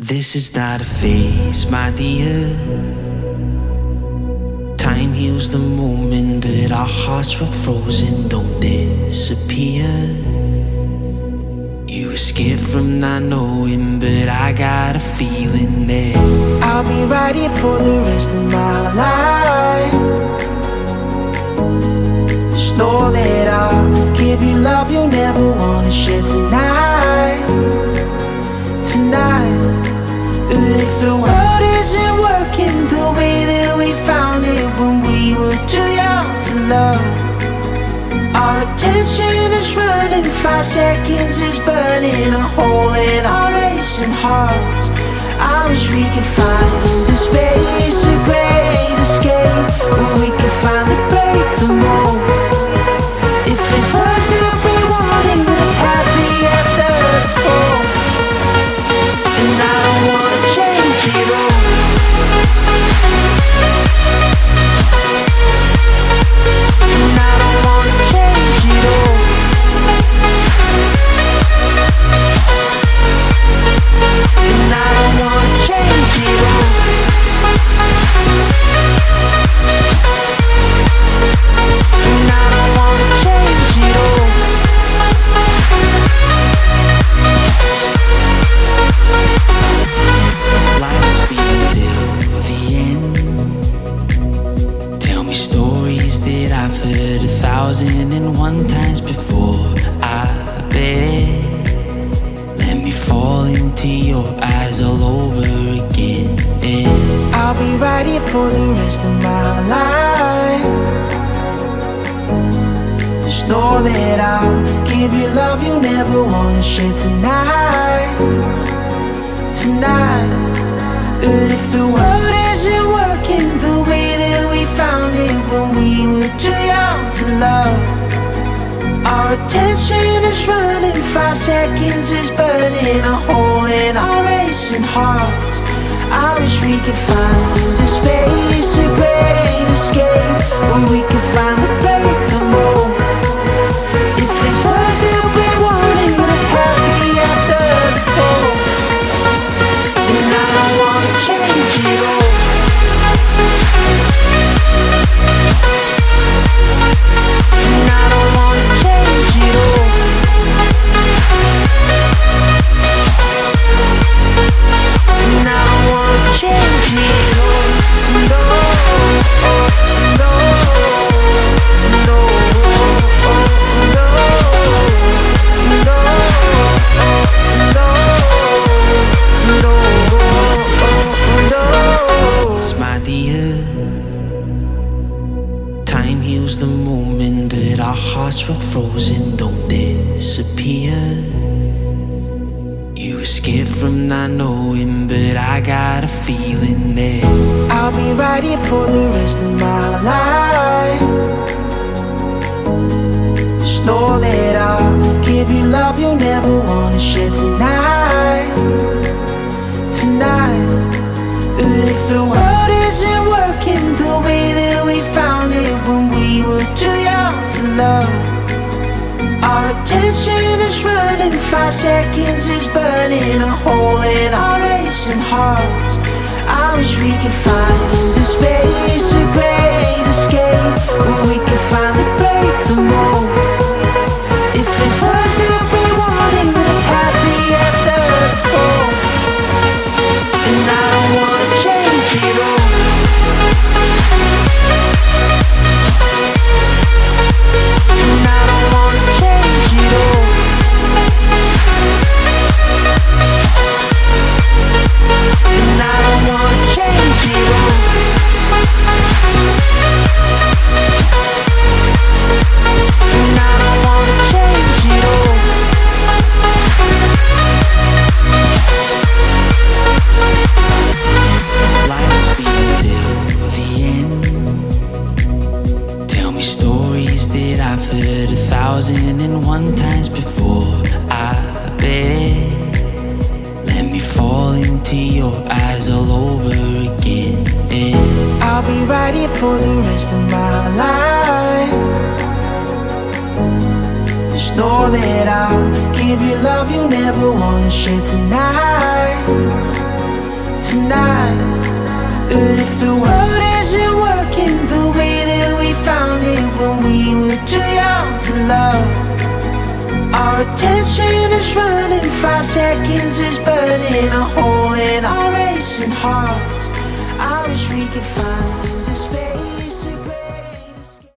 This is not a phase, my dear. Time heals the moment, but our hearts were frozen, don't disappear. You were scared from not knowing, but I got a feeling that I'll be right here for the rest of my life. Just know that I'll give you love you'll never wanna share tonight. But if the world isn't working the way that we found it when we were too young to love, our attention is running, 5 seconds is burning a hole in our racing hearts. I wish we could find the space, a great escape, where we could finally break the mold. If it's us that we wanted, happy after the fall. And I don't wanna change it all. And I don't wanna change it all. And I don't wanna change it all. And I don't wanna change it all. life's been till the end. Tell me stories that I've heard 1,001 times before. I bet. Let me fall into your eyes all over again. I'll be right here for the rest of my life. Just know that I'll give you love you'll never wanna share tonight. But if the world isn't working the way that we found it when we were too young to love, our attention is running, 5 seconds is burning a hole in our racing hearts. I wish we could find the space, a great escape, where we could finally break the mold. If it's us that we wanted, happy after the fall. And I don't wanna change it all. And I don't wanna change it all. And I don't wanna change it all. No, no, no, no, It's my dear. Time heals the moment, but our hearts were frozen, don't disappear. You were scared from not knowing, but I got a feeling that I'll be right here for the rest of my life. Just know that I'll give you love you'll never wanna share tonight. But if the world isn't working the way that we found it when we were too young to love, our attention is running, 5 seconds is burning a hole in our racing hearts. I wish we could find the space, a great escape, where we could finally break the mold. If it's us that we wanted, happy after the fall. And I don't wanna change it all. And I don't wanna change it all. And I don't wanna change it all. And I don't wanna change it all. life's been till the end. Tell me stories that I've heard 1,001 times before. I bet. Let me fall into your eyes all over again. I'll be right here for the rest of my life. Just know that I'll give you love you'll never wanna share tonight. But if the world isn't working the way that we found it when we were too young to love, our attention is running, 5 seconds is burning a hole in our racing hearts. I wish we could find